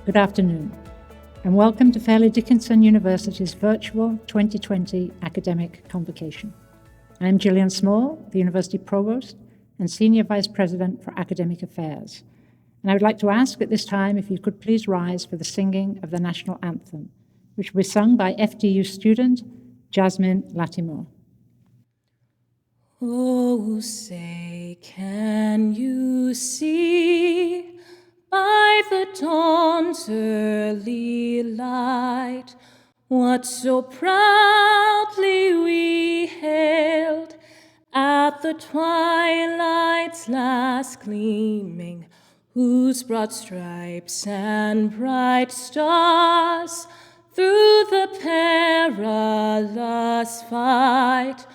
Good afternoon, and welcome to Fairleigh Dickinson University's virtual 2020 Academic Convocation. I am GILLIAN Small, the University Provost and Senior Vice President for Academic Affairs, and I would like to ask at this time if you could please rise for the singing of the National Anthem, which will be sung by FDU student JASMINE LATTIMORE. Oh, say, can you see by the dawn's early light what so proudly we hailed at the twilight's last gleaming, whose broad stripes and bright stars through the perilous fight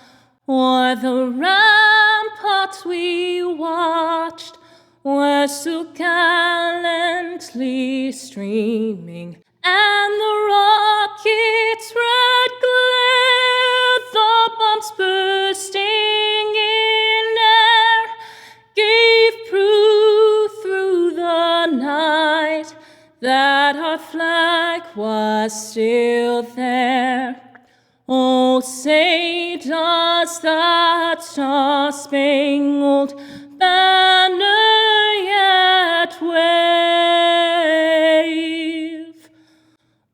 o'er the ramparts we watched were so gallantly streaming, and the rocket's red glare, the bombs bursting in air, gave proof through the night that our flag was still there. Oh, say, does that star-spangled banner yet wave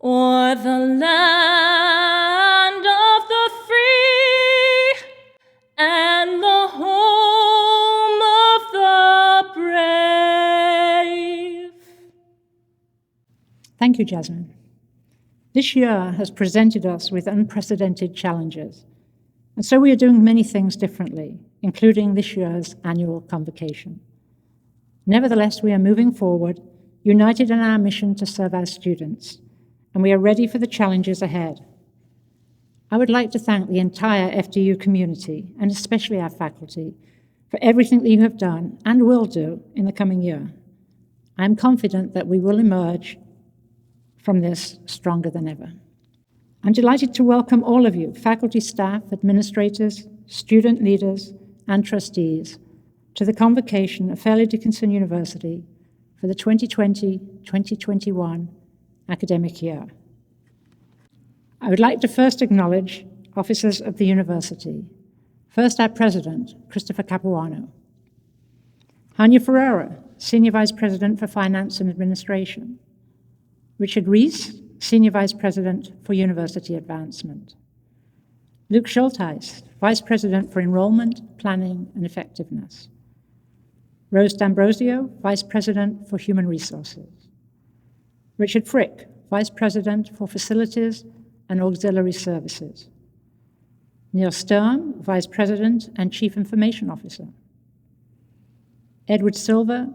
o'er the land of the free and the home of the brave? Thank you, Jasmine. This year has presented us with unprecedented challenges, and so we are doing many things differently, including this year's annual convocation. Nevertheless, we are moving forward, united in our mission to serve our students, and we are ready for the challenges ahead. I would like to thank the entire FDU community, and especially our faculty, for everything that you have done and will do in the coming year. I am confident that we will emerge from this stronger than ever. I'm delighted to welcome all of you, faculty, staff, administrators, student leaders, and trustees, to the convocation of Fairleigh Dickinson University for the 2020-2021 academic year. I would like to first acknowledge officers of the university. First, our president, Christopher Capuano. Hanya Ferreira, Senior Vice President for Finance and Administration. Richard Rees, Senior Vice President for University Advancement. Luke Schultheis, Vice President for Enrollment, Planning, and Effectiveness. Rose D'Ambrosio, Vice President for Human Resources. Richard Frick, Vice President for Facilities and Auxiliary Services. Neil Sturm, Vice President and Chief Information Officer. Edward Silver,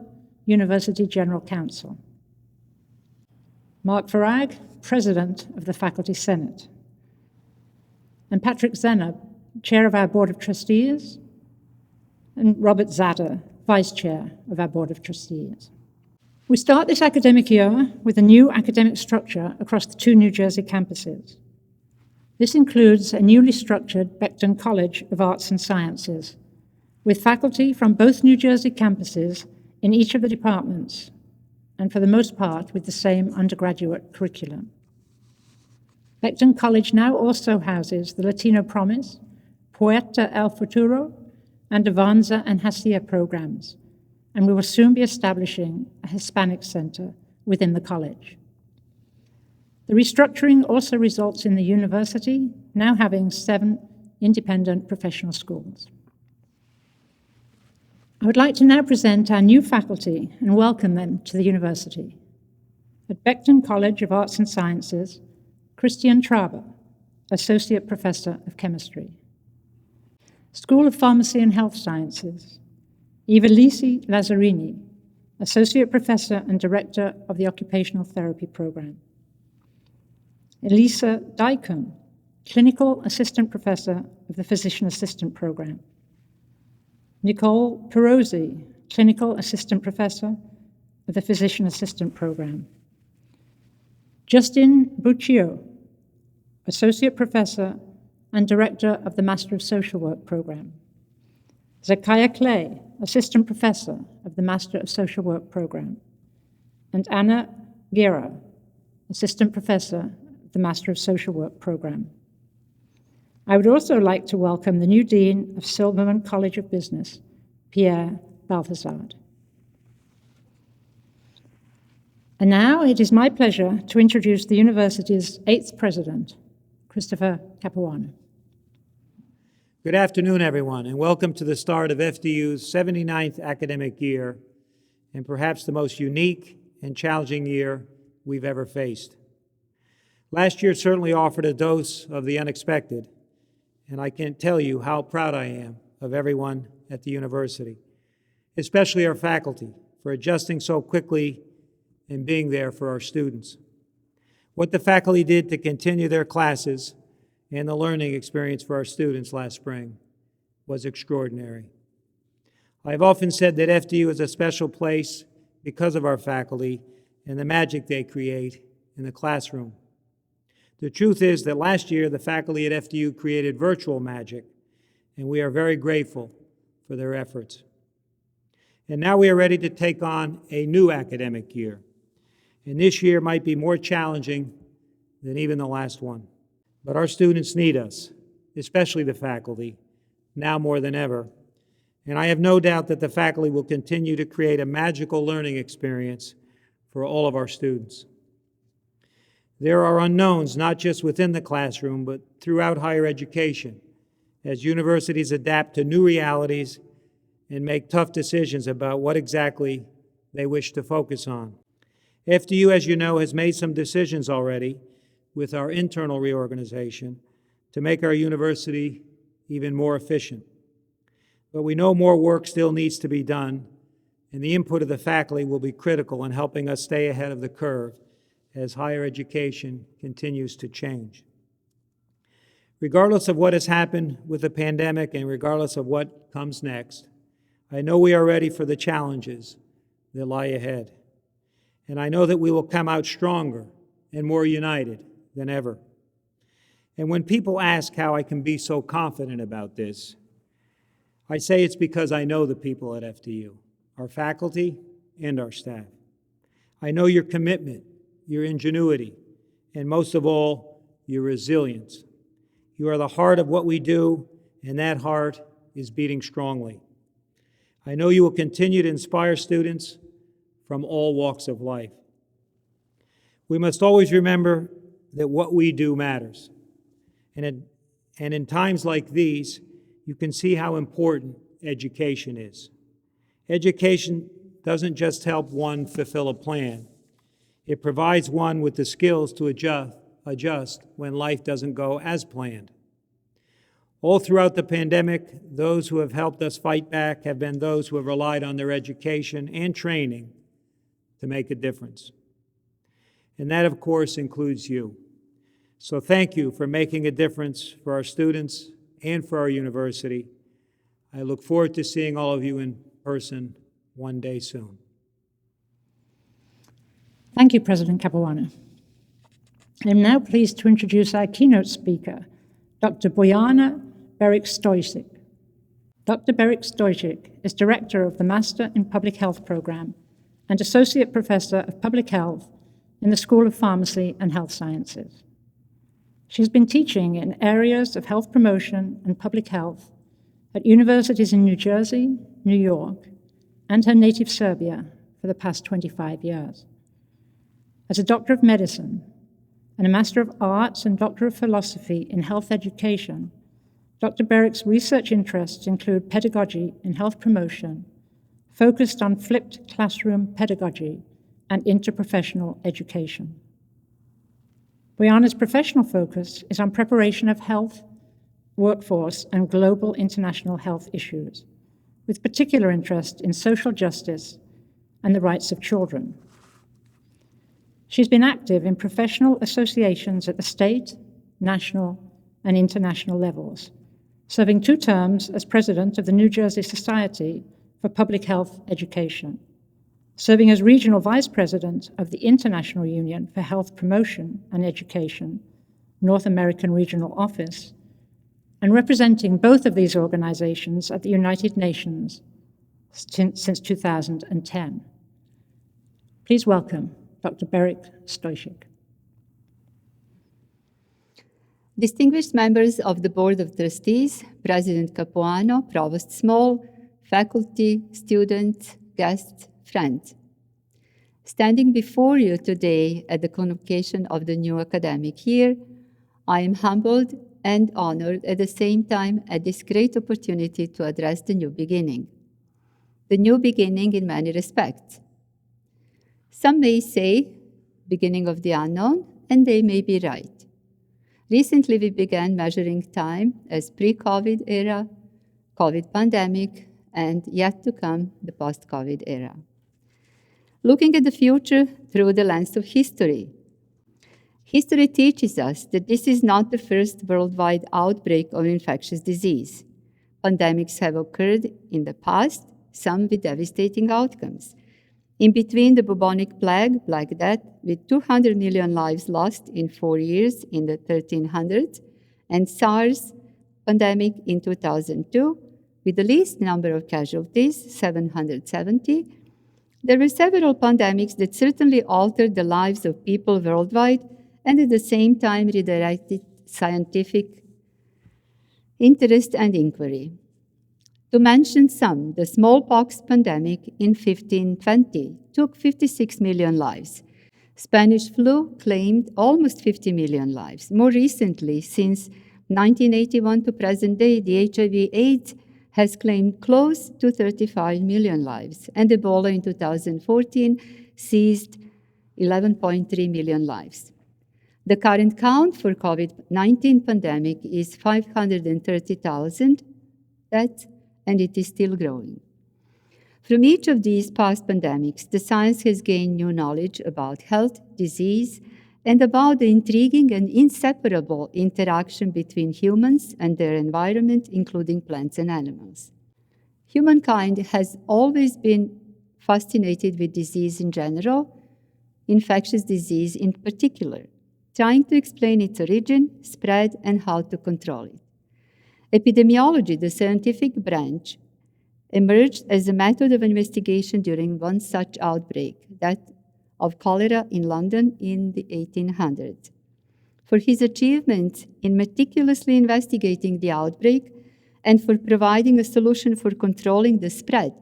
University General Counsel. Mark Farag, President of the Faculty Senate. And Patrick Zenner, Chair of our Board of Trustees, and Robert Zatter, Vice Chair of our Board of Trustees. We start this academic year with a new academic structure across the two New Jersey campuses. This includes a newly structured Becton College of Arts and Sciences, with faculty from both New Jersey campuses in each of the departments, and for the most part with the same undergraduate curriculum. Becton College now also houses the Latino Promise, Puerta El Futuro, and Avanza and Hacia programs, and we will soon be establishing a Hispanic Center within the college. The restructuring also results in the university now having 7 independent professional schools. I would like to now present our new faculty and welcome them to the university. At Becton College of Arts and Sciences, Christian Traber, Associate Professor of Chemistry. School of Pharmacy and Health Sciences, Ivelisse Lazzarini, Associate Professor and Director of the Occupational Therapy Program. Elisa Daikun, Clinical Assistant Professor of the Physician Assistant Program. Nicole Perozzi, Clinical Assistant Professor of the Physician Assistant Program. Justin Buccio, Associate Professor and Director of the Master of Social Work Program. Zakaya Clay, Assistant Professor of the Master of Social Work Program. And Anna Gira, Assistant Professor of the Master of Social Work program. I would also like to welcome the new Dean of Silberman College of Business, Pierre Balthazard. And now it is my pleasure to introduce the university's 8th president, Christopher Capuano. Good afternoon, everyone, and welcome to the start of FDU's 79th academic year, and perhaps the most unique and challenging year we've ever faced. Last year certainly offered a dose of the unexpected, and I can't tell you how proud I am of everyone at the university, especially our faculty, for adjusting so quickly and being there for our students. What the faculty did to continue their classes and the learning experience for our students last spring was extraordinary. I've often said that FDU is a special place because of our faculty and the magic they create in the classroom. The truth is that last year the faculty at FDU created virtual magic, and we are very grateful for their efforts. And now we are ready to take on a new academic year. And this year might be more challenging than even the last one. But our students need us, especially the faculty, now more than ever. And I have no doubt that the faculty will continue to create a magical learning experience for all of our students. There are unknowns not just within the classroom, but throughout higher education, as universities adapt to new realities and make tough decisions about what exactly they wish to focus on. FDU, as you know, has made some decisions already with our internal reorganization to make our university even more efficient. But we know more work still needs to be done, and the input of the faculty will be critical in helping us stay ahead of the curve as higher education continues to change. Regardless of what has happened with the pandemic and regardless of what comes next, I know we are ready for the challenges that lie ahead. And I know that we will come out stronger and more united than ever. And when people ask how I can be so confident about this, I say it's because I know the people at FDU, our faculty and our staff. I know your commitment, your ingenuity, and most of all, your resilience. You are the heart of what we do, and that heart is beating strongly. I know you will continue to inspire students from all walks of life. We must always remember that what we do matters. And in times like these, you can see how important education is. Education doesn't just help one fulfill a plan. It provides one with the skills to adjust when life doesn't go as planned. All throughout the pandemic, those who have helped us fight back have been those who have relied on their education and training to make a difference. And that, of course, includes you. So thank you for making a difference for our students and for our university. I look forward to seeing all of you in person one day soon. Thank you, President Capuano. I'm now pleased to introduce our keynote speaker, Dr. Bojana Beric-Stojsic. Dr. Beric-Stojsic is Director of the Master in Public Health program and Associate Professor of Public Health in the School of Pharmacy and Health Sciences. She's been teaching in areas of health promotion and public health at universities in New Jersey, New York, and her native Serbia for the past 25 years. As a Doctor of Medicine and a Master of Arts and Doctor of Philosophy in Health Education, Dr. Beric's research interests include pedagogy in health promotion, focused on flipped classroom pedagogy and interprofessional education. Bojana's professional focus is on preparation of health, workforce, and global international health issues, with particular interest in social justice and the rights of children. She's been active in professional associations at the state, national, and international levels, serving 2 terms as president of the New Jersey Society for Public Health Education, serving as regional vice president of the International Union for Health Promotion and Education, North American Regional Office, and representing both of these organizations at the United Nations since 2010. Please welcome Dr. Beric-Stojsic. Distinguished members of the Board of Trustees, President CAPUANO, Provost Small, faculty, students, guests, friends. Standing before you today at the convocation of the new academic year, I am humbled and honored at the same time at this great opportunity to address the new beginning. The new beginning in many respects. Some may say, beginning of the unknown, and they may be right. Recently, we began measuring time as pre-COVID era, COVID pandemic, and yet to come, the post-COVID era. Looking at the future through the lens of history. History teaches us that this is not the first worldwide outbreak of infectious disease. Pandemics have occurred in the past, some with devastating outcomes. In between the bubonic plague, Black Death, with 200 million lives lost in 4 years in the 1300s, and SARS pandemic in 2002, with the least number of casualties, 770, there were several pandemics that certainly altered the lives of people worldwide and at the same time redirected scientific interest and inquiry. To mention some, the smallpox pandemic in 1520 took 56 million lives. Spanish flu claimed almost 50 million lives. More recently, since 1981 to present day, the HIV/AIDS has claimed close to 35 million lives, and Ebola in 2014 seized 11.3 million lives. The current count for COVID-19 pandemic is 530,000 deaths, and it is still growing. From each of these past pandemics, the science has gained new knowledge about health, disease, and about the intriguing and inseparable interaction between humans and their environment, including plants and animals. Humankind has always been fascinated with disease in general, infectious disease in particular, trying to explain its origin, spread, and how to control it. Epidemiology, the scientific branch, emerged as a method of investigation during one such outbreak, that of cholera in London in the 1800s. For his achievements in meticulously investigating the outbreak and for providing a solution for controlling the spread,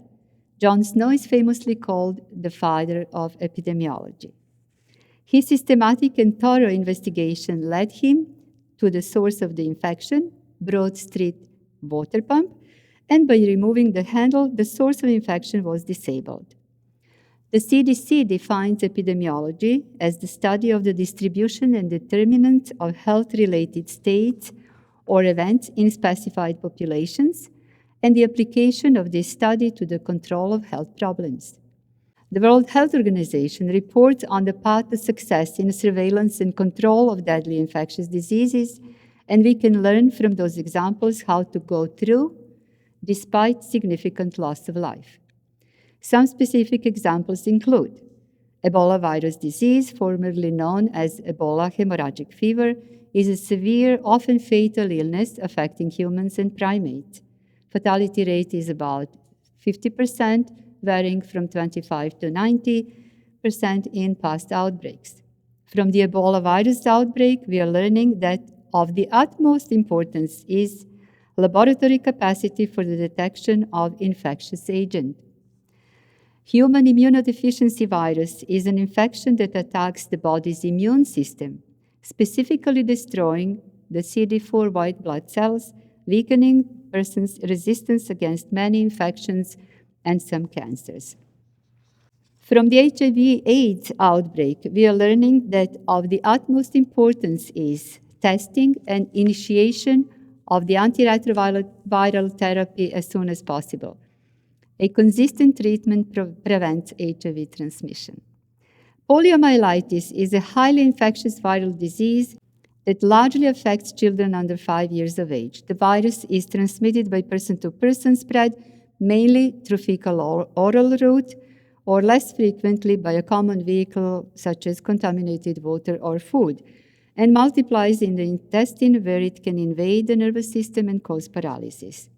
John Snow is famously called the father of epidemiology. His systematic and thorough investigation led him to the source of the infection, Broad Street water pump, and by removing the handle, the source of infection was disabled. The CDC defines epidemiology as the study of the distribution and determinant of health-related states or events in specified populations, and the application of this study to the control of health problems. The World Health Organization reports on the path to success in surveillance and control of deadly infectious diseases, and we can learn from those examples how to go through despite significant loss of life. Some specific examples include Ebola virus disease, formerly known as Ebola hemorrhagic fever, is a severe, often fatal illness affecting humans and primates. Fatality rate is about 50%, varying from 25 to 90% in past outbreaks. From the Ebola virus outbreak, we are learning that of the utmost importance is laboratory capacity for the detection of infectious agent. Human immunodeficiency virus is an infection that attacks the body's immune system, specifically destroying the CD4 white blood cells, weakening person's resistance against many infections and some cancers. From the HIV/AIDS outbreak, we are learning that of the utmost importance is testing and initiation of the antiretroviral therapy as soon as possible. A consistent treatment prevents HIV transmission. Poliomyelitis is a highly infectious viral disease that largely affects children under 5 years of age. The virus is transmitted by person-to-person spread, mainly through fecal-oral route, or less frequently by a common vehicle such as contaminated water or food, and multiplies in the intestine where it can invade the nervous system and cause paralysis.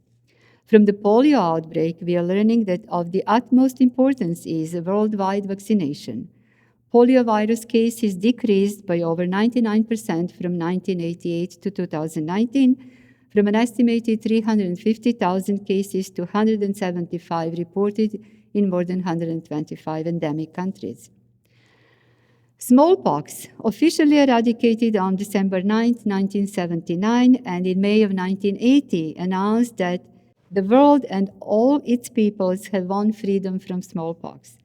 From the polio outbreak, we are learning that of the utmost importance is a worldwide vaccination. Poliovirus cases decreased by over 99% from 1988 to 2019, from an estimated 350,000 cases to 175 reported in more than 125 endemic countries. Smallpox, officially eradicated on December 9, 1979, and in May of 1980, announced that the world and all its peoples have won freedom from smallpox.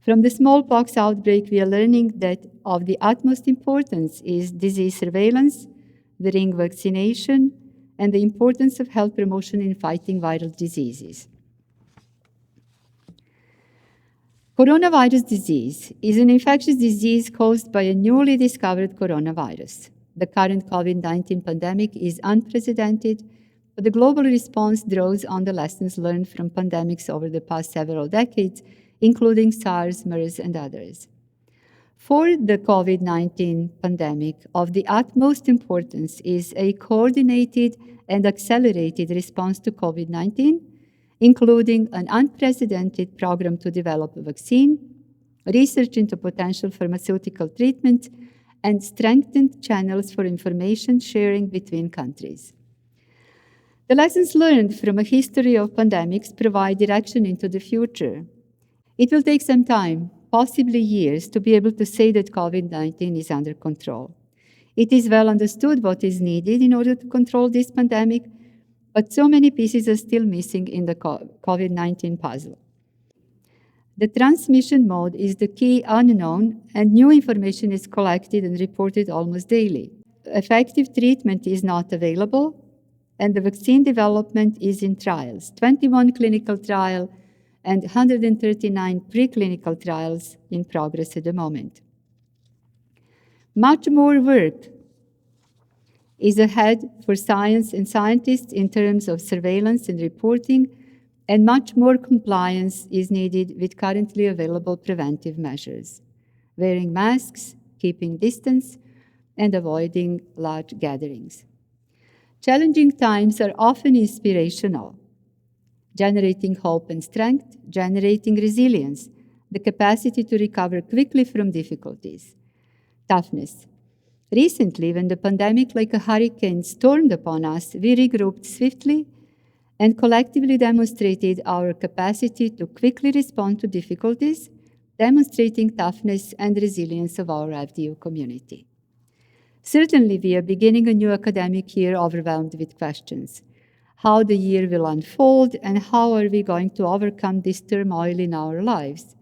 From the smallpox outbreak, we are learning that of the utmost importance is disease surveillance, the ring vaccination, and the importance of health promotion in fighting viral diseases. Coronavirus disease is an infectious disease caused by a newly discovered coronavirus. The current COVID-19 pandemic is unprecedented, but the global response draws on the lessons learned from pandemics over the past several decades, including SARS, MERS, and others. For the COVID-19 pandemic, of the utmost importance is a coordinated and accelerated response to COVID-19, including an unprecedented program to develop a vaccine, research into potential pharmaceutical treatment, and strengthened channels for information sharing between countries. The lessons learned from a history of pandemics provide direction into the future. It will take some time, possibly years, to be able to say that COVID-19 is under control. It is well understood what is needed in order to control this pandemic, but so many pieces are still missing in the COVID-19 puzzle. The transmission mode is the key unknown, and new information is collected and reported almost daily. Effective treatment is not available, and the vaccine development is in trials, 21 clinical trials and 139 preclinical trials in progress at the moment. Much more work is ahead for science and scientists in terms of surveillance and reporting, and much more compliance is needed with currently available preventive measures, wearing masks, keeping distance, and avoiding large gatherings. Challenging times are often inspirational, generating hope and strength, generating resilience, the capacity to recover quickly from difficulties, toughness. Recently, when the pandemic like a hurricane stormed upon us, we regrouped swiftly and collectively demonstrated our capacity to quickly respond to difficulties, demonstrating toughness and resilience of our FDU community. Certainly, we are beginning a new academic year overwhelmed with questions. How the year will unfold, and how are we going to overcome this turmoil in our lives?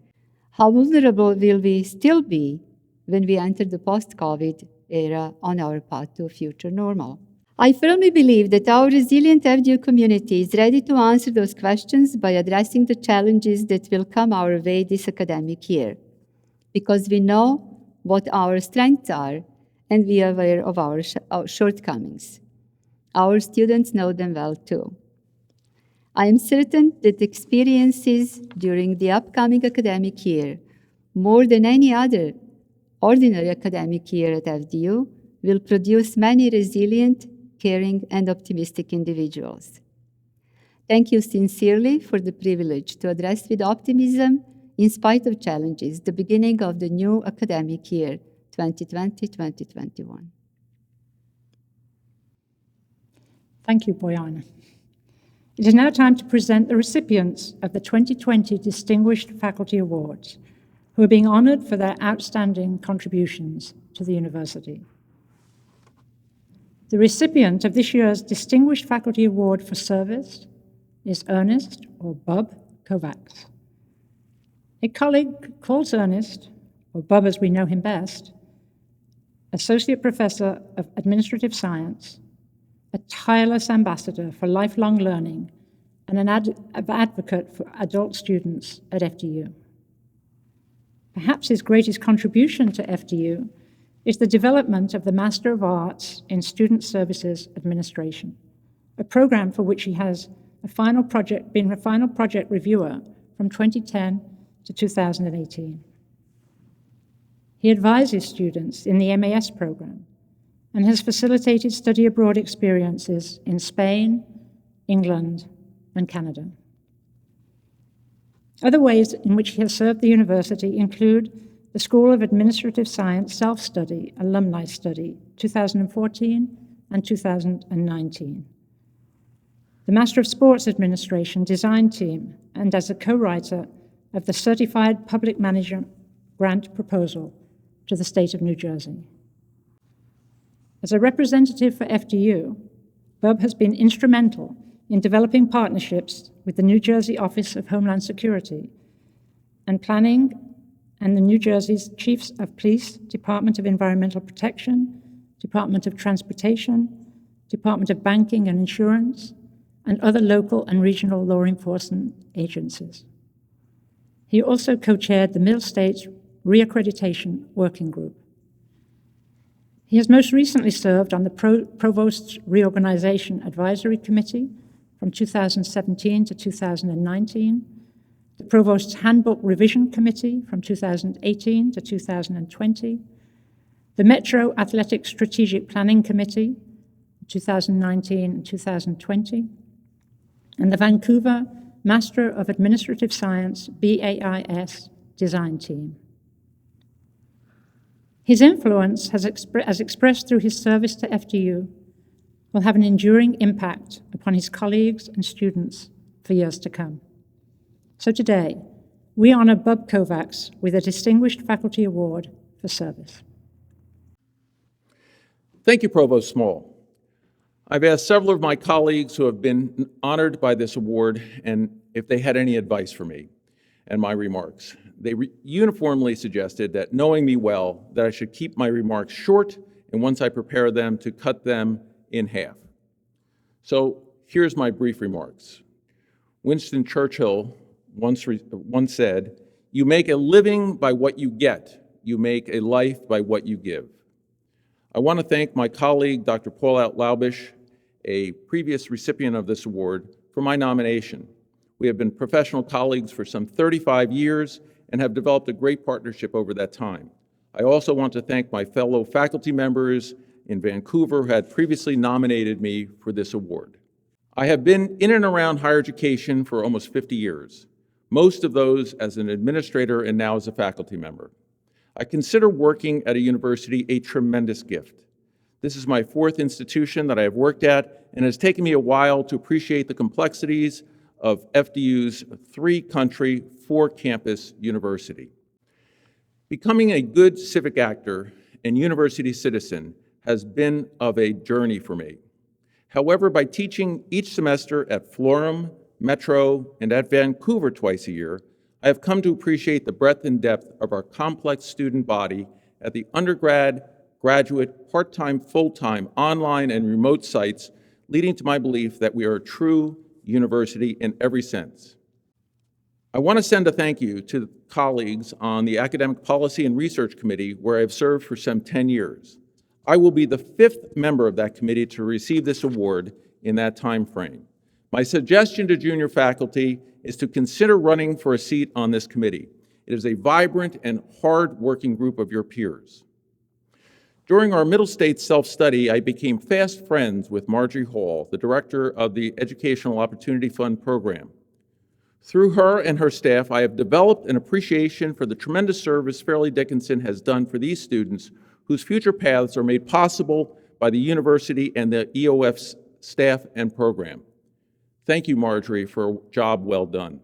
How vulnerable will we still be when we enter the post-COVID era on our path to a future normal? I firmly believe that our resilient FDU community is ready to answer those questions by addressing the challenges that will come our way this academic year, because we know what our strengths are and we are aware of our shortcomings. Our students know them well too. I am certain that experiences during the upcoming academic year, more than any other ordinary academic year at FDU, will produce many resilient, caring, and optimistic individuals. Thank you sincerely for the privilege to address with optimism, in spite of challenges, the beginning of the new academic year, 2020-2021. Thank you, Bojana. It is now time to present the recipients of the 2020 Distinguished Faculty Awards, who are being honored for their outstanding contributions to the university. The recipient of this year's Distinguished Faculty Award for Service is Ernest, or Bub, Kovacs. A colleague calls Ernest, or Bub as we know him best, Associate Professor of Administrative Science, a tireless ambassador for lifelong learning, and an advocate for adult students at FDU. Perhaps his greatest contribution to FDU is the development of the Master of Arts in Student Services Administration, a program for which he has been a final project reviewer from 2010 to 2018. He advises students in the MAS program and has facilitated study abroad experiences in Spain, England, and Canada. Other ways in which he has served the university include the School of Administrative Science Self-Study Alumni Study 2014 and 2019. The Master of Sports Administration Design Team, and as a co-writer of the Certified Public Manager Grant Proposal to the State of New Jersey. As a representative for FDU, Bub has been instrumental in developing partnerships with the New Jersey Office of Homeland Security and Planning and the New Jersey's Chiefs of Police, Department of Environmental Protection, Department of Transportation, Department of Banking and Insurance, and other local and regional law enforcement agencies. He also co-chaired the Middle States Reaccreditation Working Group. He has most recently served on the Provost's Reorganization Advisory Committee from 2017 to 2019, the Provost's Handbook Revision Committee from 2018 to 2020, the Metro Athletic Strategic Planning Committee, 2019 and 2020, and the Vancouver Master of Administrative Science, BAIS, Design Team. His influence, as expressed through his service to FDU, will have an enduring impact upon his colleagues and students for years to come. So today, we honor Bub Kovacs with a Distinguished Faculty Award for service. Thank you, Provost Small. I've asked several of my colleagues who have been honored by this award and if they had any advice for me and my remarks. They uniformly suggested that, knowing me well, that I should keep my remarks short, and once I prepare them, to cut them in half. So here's my brief remarks. Winston Churchill once said, "You make a living by what you get. You make a life by what you give." I want to thank my colleague, Dr. Paul Laubish, a previous recipient of this award, for my nomination. We have been professional colleagues for some 35 years and have developed a great partnership over that time. I also want to thank my fellow faculty members in Vancouver who had previously nominated me for this award. I have been in and around higher education for almost 50 years, most of those as an administrator and now as a faculty member. I consider working at a university a tremendous gift. This is my fourth institution that I have worked at, and it has taken me a while to appreciate the complexities of FDU's 3-country, 4-campus university. Becoming a good civic actor and university citizen has been of a journey for me. However, by teaching each semester at Florham, Metro, and at Vancouver twice a year, I have come to appreciate the breadth and depth of our complex student body at the undergrad, graduate, part-time, full-time, online, and remote sites, leading to my belief that we are a true university in every sense. I want to send a thank you to colleagues on the Academic Policy and Research Committee, where I have served for some 10 years. I will be the 5th member of that committee to receive this award in that time frame. My suggestion to junior faculty is to consider running for a seat on this committee. It is a vibrant and hard-working group of your peers. During our Middle States self-study, I became fast friends with Marjorie Hall, the director of the Educational Opportunity Fund program. Through her and her staff, I have developed an appreciation for the tremendous service Fairleigh Dickinson has done for these students whose future paths are made possible by the university and the EOF's staff and program. Thank you, Marjorie, for a job well done.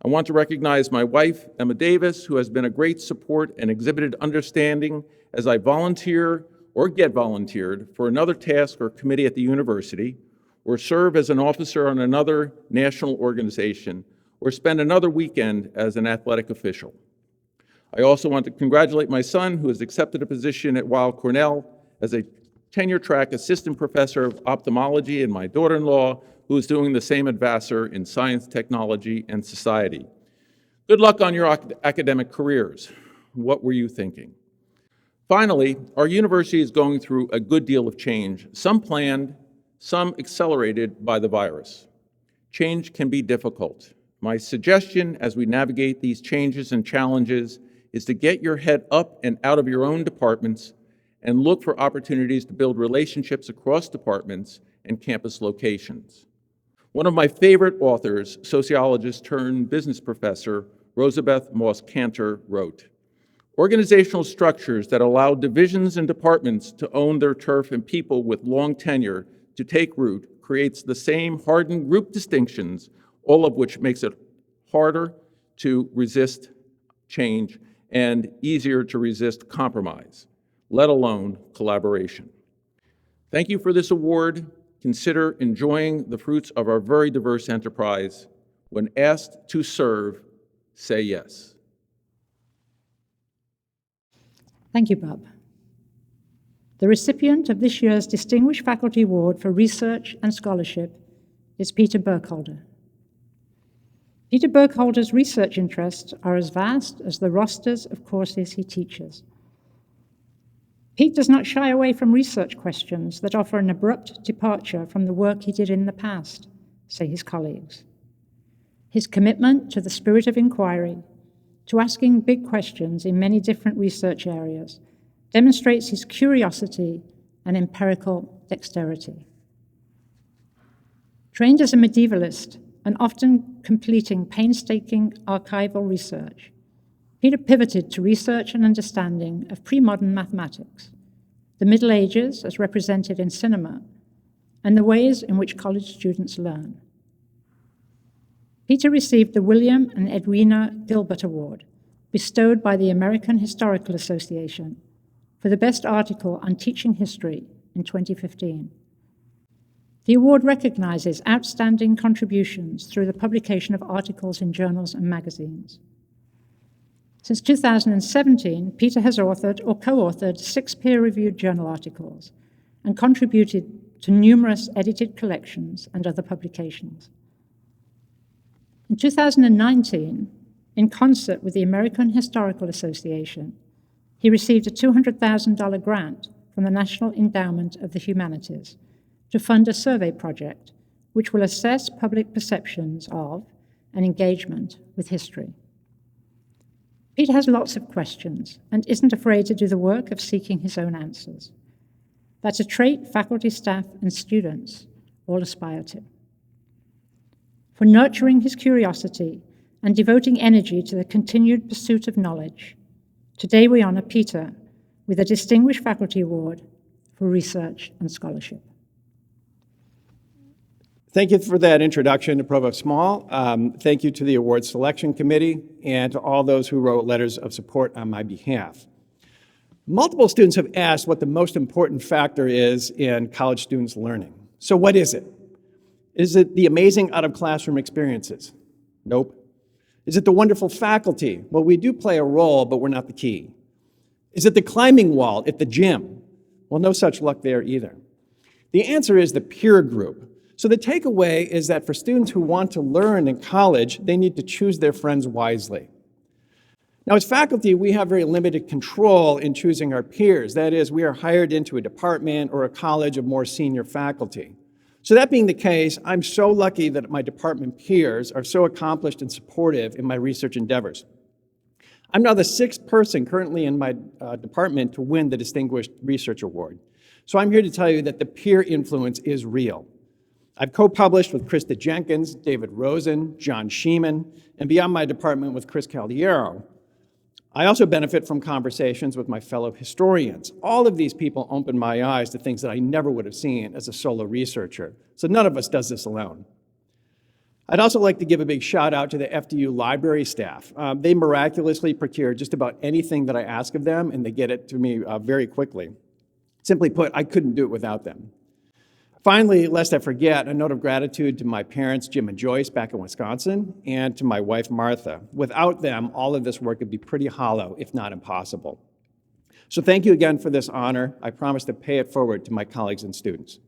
I want to recognize my wife, Emma Davis, who has been a great support and exhibited understanding as I volunteer or get volunteered for another task or committee at the university, or serve as an officer on another national organization, or spend another weekend as an athletic official. I also want to congratulate my son, who has accepted a position at Weill Cornell as a tenure-track assistant professor of ophthalmology, and my daughter-in-law, who is doing the same at Vassar in science, technology, and society. Good luck on your academic careers. What were you thinking? Finally, our university is going through a good deal of change, some planned, some accelerated by the virus. Change can be difficult. My suggestion as we navigate these changes and challenges is to get your head up and out of your own departments and look for opportunities to build relationships across departments and campus locations. One of my favorite authors, sociologist turned business professor, Rosabeth Moss Kanter, wrote, Organizational structures that allow divisions and departments to own their turf and people with long tenure to take root creates the same hardened group distinctions, all of which makes it harder to resist change and easier to resist compromise, let alone collaboration. Thank you for this award. Consider enjoying the fruits of our very diverse enterprise. When asked to serve, say yes. Thank you, Bob. The recipient of this year's Distinguished Faculty Award for Research and Scholarship is Peter Burkholder. Peter Burkholder's research interests are as vast as the rosters of courses he teaches. Pete does not shy away from research questions that offer an abrupt departure from the work he did in the past, say his colleagues. His commitment to the spirit of inquiry, to asking big questions in many different research areas, demonstrates his curiosity and empirical dexterity. Trained as a medievalist and often completing painstaking archival research, Peter pivoted to research and understanding of pre-modern mathematics, the Middle Ages as represented in cinema, and the ways in which college students learn. Peter received the William and Edwina Gilbert Award, bestowed by the American Historical Association, for the best article on teaching history in 2015. The award recognizes outstanding contributions through the publication of articles in journals and magazines. Since 2017, Peter has authored or co-authored 6 peer-reviewed journal articles and contributed to numerous edited collections and other publications. In 2019, in concert with the American Historical Association, he received a $200,000 grant from the National Endowment of the Humanities to fund a survey project which will assess public perceptions of and engagement with history. Peter has lots of questions and isn't afraid to do the work of seeking his own answers. That's a trait faculty, staff, and students all aspire to. For nurturing his curiosity and devoting energy to the continued pursuit of knowledge, today we honor Peter with a Distinguished Faculty Award for Research and Scholarship. Thank you for that introduction to Provost Small. Thank you to the award selection committee and to all those who wrote letters of support on my behalf. Multiple students have asked what the most important factor is in college students' learning. So what is it? Is it the amazing out-of-classroom experiences? Nope. Is it the wonderful faculty? Well, we do play a role, but we're not the key. Is it the climbing wall at the gym? Well, no such luck there either. The answer is the peer group. So the takeaway is that for students who want to learn in college, they need to choose their friends wisely. Now, as faculty, we have very limited control in choosing our peers. That is, we are hired into a department or a college of more senior faculty. So that being the case, I'm so lucky that my department peers are so accomplished and supportive in my research endeavors. I'm now the 6th person currently in my department to win the Distinguished Research Award. So I'm here to tell you that the peer influence is real. I've co-published with Krista Jenkins, David Rosen, John Sheeman, and beyond my department with Chris Caldiero. I also benefit from conversations with my fellow historians. All of these people opened my eyes to things that I never would have seen as a solo researcher. So none of us does this alone. I'd also like to give a big shout out to the FDU library staff. They miraculously procure just about anything that I ask of them, and they get it to me very quickly. Simply put, I couldn't do it without them. Finally, lest I forget, a note of gratitude to my parents, Jim and Joyce, back in Wisconsin, and to my wife, Martha. Without them, all of this work would be pretty hollow, if not impossible. So thank you again for this honor. I promise to pay it forward to my colleagues and students.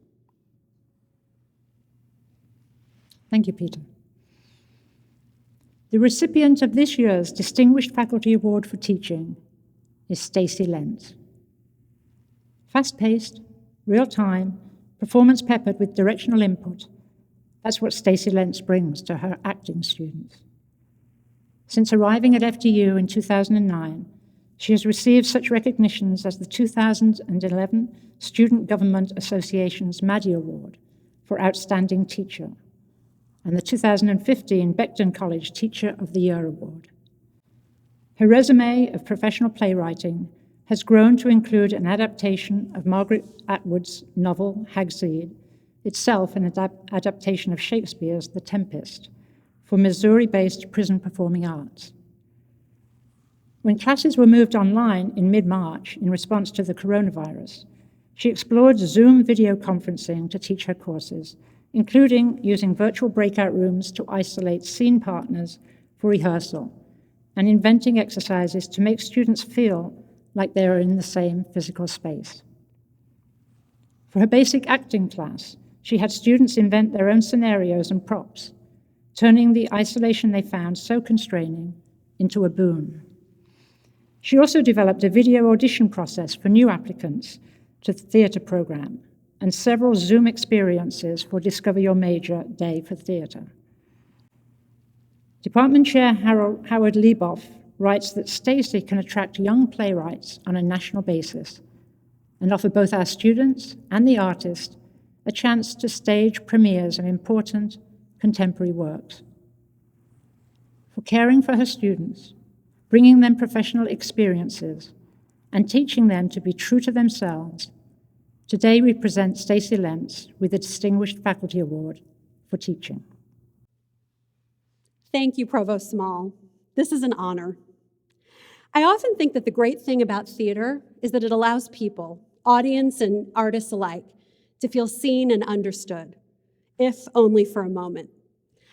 Thank you, Peter. The recipient of this year's Distinguished Faculty Award for Teaching is Stacie Lents. Fast-paced, real-time, performance peppered with directional input. That's what Stacie Lents brings to her acting students. Since arriving at FDU in 2009, she has received such recognitions as the 2011 Student Government Association's Maddie Award for Outstanding Teacher and the 2015 Becton College Teacher of the Year Award. Her resume of professional playwriting has grown to include an adaptation of Margaret Atwood's novel Hagseed, itself an adaptation of Shakespeare's The Tempest, for Missouri-based Prison Performing Arts. When classes were moved online in mid-March in response to the coronavirus, she explored Zoom video conferencing to teach her courses, including using virtual breakout rooms to isolate scene partners for rehearsal, and inventing exercises to make students feel like they are in the same physical space. For her basic acting class, she had students invent their own scenarios and props, turning the isolation they found so constraining into a boon. She also developed a video audition process for new applicants to the theater program and several Zoom experiences for Discover Your Major Day for Theater. Department Chair Howard Leboff writes that Stacie can attract young playwrights on a national basis and offer both our students and the artist a chance to stage premieres of important contemporary works. For caring for her students, bringing them professional experiences, and teaching them to be true to themselves, today we present Stacie Lentz with the Distinguished Faculty Award for Teaching. Thank you, Provost Small. This is an honor. I often think that the great thing about theater is that it allows people, audience and artists alike, to feel seen and understood, if only for a moment.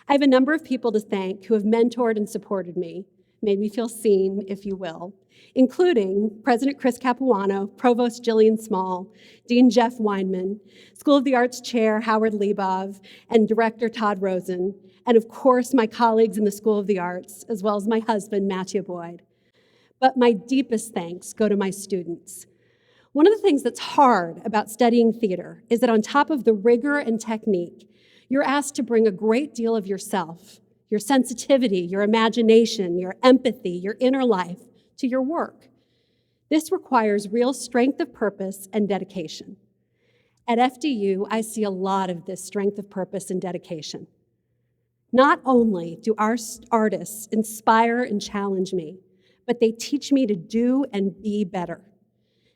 I have a number of people to thank who have mentored and supported me, made me feel seen, if you will, including President Chris Capuano, Provost GILLIAN Small, Dean Jeff Weinman, School of the Arts Chair Howard Lebov, and Director Todd Rosen, and of course my colleagues in the School of the Arts, as well as my husband, Matthew Boyd. But my deepest thanks go to my students. One of the things that's hard about studying theater is that on top of the rigor and technique, you're asked to bring a great deal of yourself, your sensitivity, your imagination, your empathy, your inner life to your work. This requires real strength of purpose and dedication. At FDU, I see a lot of this strength of purpose and dedication. Not only do our artists inspire and challenge me, but they teach me to do and be better.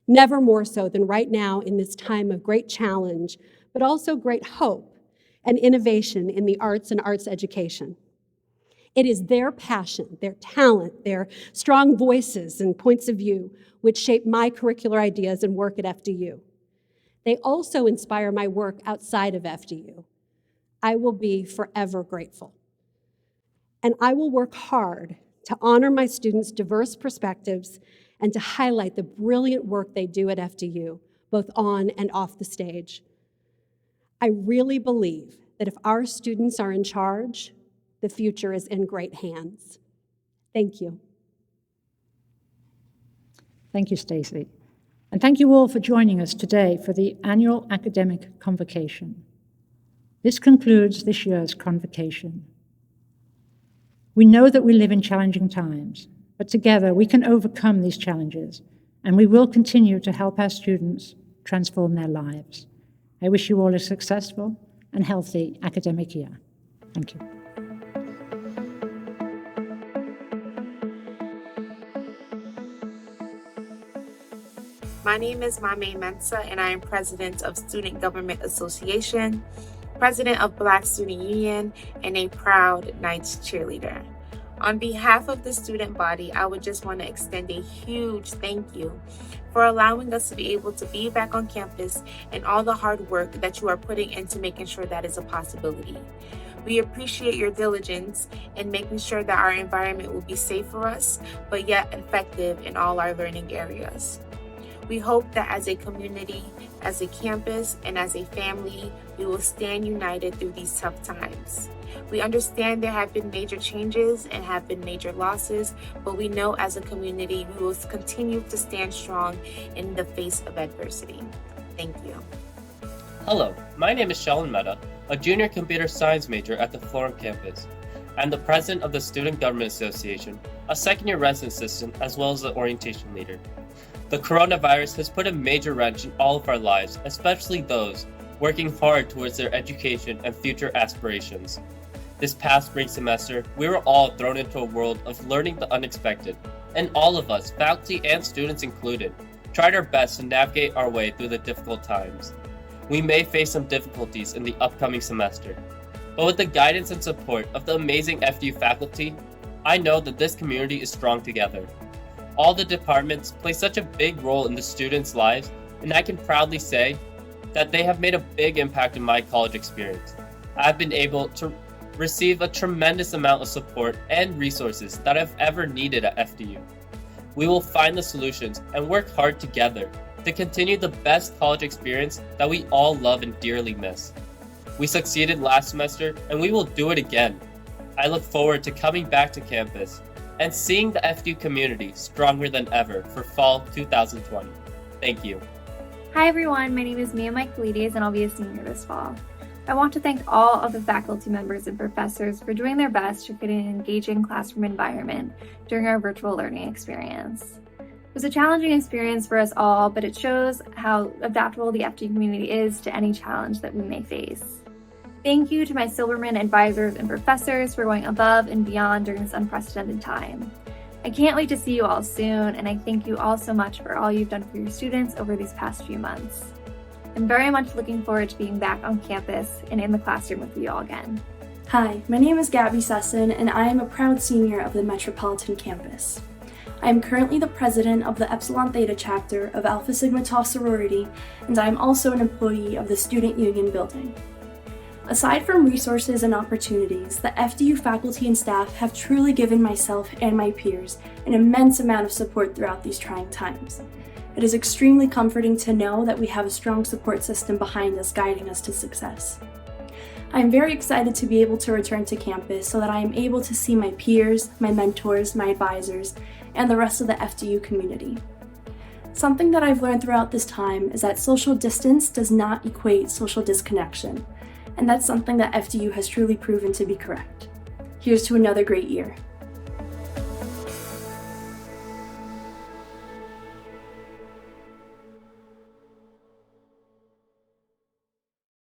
Never more so than right now in this time of great challenge, but also great hope and innovation in the arts and arts education. It is their passion, their talent, their strong voices and points of view which shape my curricular ideas and work at FDU. They also inspire my work outside of FDU. I will be forever grateful. And I will work hard to honor my students' diverse perspectives and to highlight the brilliant work they do at FDU, both on and off the stage. I really believe that if our students are in charge, the future is in great hands. Thank you. Thank you, Stacie. And thank you all for joining us today for the annual Academic Convocation. This concludes this year's convocation. We know that we live in challenging times, but together we can overcome these challenges, and we will continue to help our students transform their lives. I wish you all a successful and healthy academic year. Thank you. My name is MAAME MENSAH, and I am President of Student Government Association, President of Black Student Union, and a proud Knights cheerleader. On behalf of the student body, I would just want to extend a huge thank you for allowing us to be able to be back on campus and all the hard work that you are putting into making sure that is a possibility. We appreciate your diligence in making sure that our environment will be safe for us, but yet effective in all our learning areas. We hope that as a community, as a campus, and as a family, we will stand united through these tough times. We understand there have been major changes and have been major losses, but we know as a community, we will continue to stand strong in the face of adversity. Thank you. Hello, my name is SHALIN, a junior computer science major at the Florham campus. I'm the president of the Student Government Association, a second-year resident assistant, as well as the orientation leader. The coronavirus has put a major wrench in all of our lives, especially those working hard towards their education and future aspirations. This past spring semester, we were all thrown into a world of learning the unexpected, and all of us, faculty and students included, tried our best to navigate our way through the difficult times. We may face some difficulties in the upcoming semester, but with the guidance and support of the amazing FDU faculty, I know that this community is strong together. All the departments play such a big role in the students' lives, and I can proudly say that they have made a big impact in my college experience. I've been able to receive a tremendous amount of support and resources that I've ever needed at FDU. We will find the solutions and work hard together to continue the best college experience that we all love and dearly miss. We succeeded last semester, and we will do it again. I look forward to coming back to campus and seeing the FDU community stronger than ever for fall 2020. Thank you. Hi everyone, my name is MEHTA and I'll be a senior this fall. I want to thank all of the faculty members and professors for doing their best to create an engaging classroom environment during our virtual learning experience. It was a challenging experience for us all, but it shows how adaptable the FDU community is to any challenge that we may face. Thank you to my Silberman advisors and professors for going above and beyond during this unprecedented time. I can't wait to see you all soon, and I thank you all so much for all you've done for your students over these past few months. I'm very much looking forward to being back on campus and in the classroom with you all again. Hi, my name is Gabby SESIN, and I am a proud senior of the Metropolitan Campus. I am currently the president of the Epsilon Theta chapter of Alpha Sigma Tau sorority, and I am also an employee of the Student Union building. Aside from resources and opportunities, the FDU faculty and staff have truly given myself and my peers an immense amount of support throughout these trying times. It is extremely comforting to know that we have a strong support system behind us guiding us to success. I am very excited to be able to return to campus so that I am able to see my peers, my mentors, my advisors, and the rest of the FDU community. Something that I've learned throughout this time is that social distance does not equate social disconnection. And that's something that FDU has truly proven to be correct. Here's to another great year.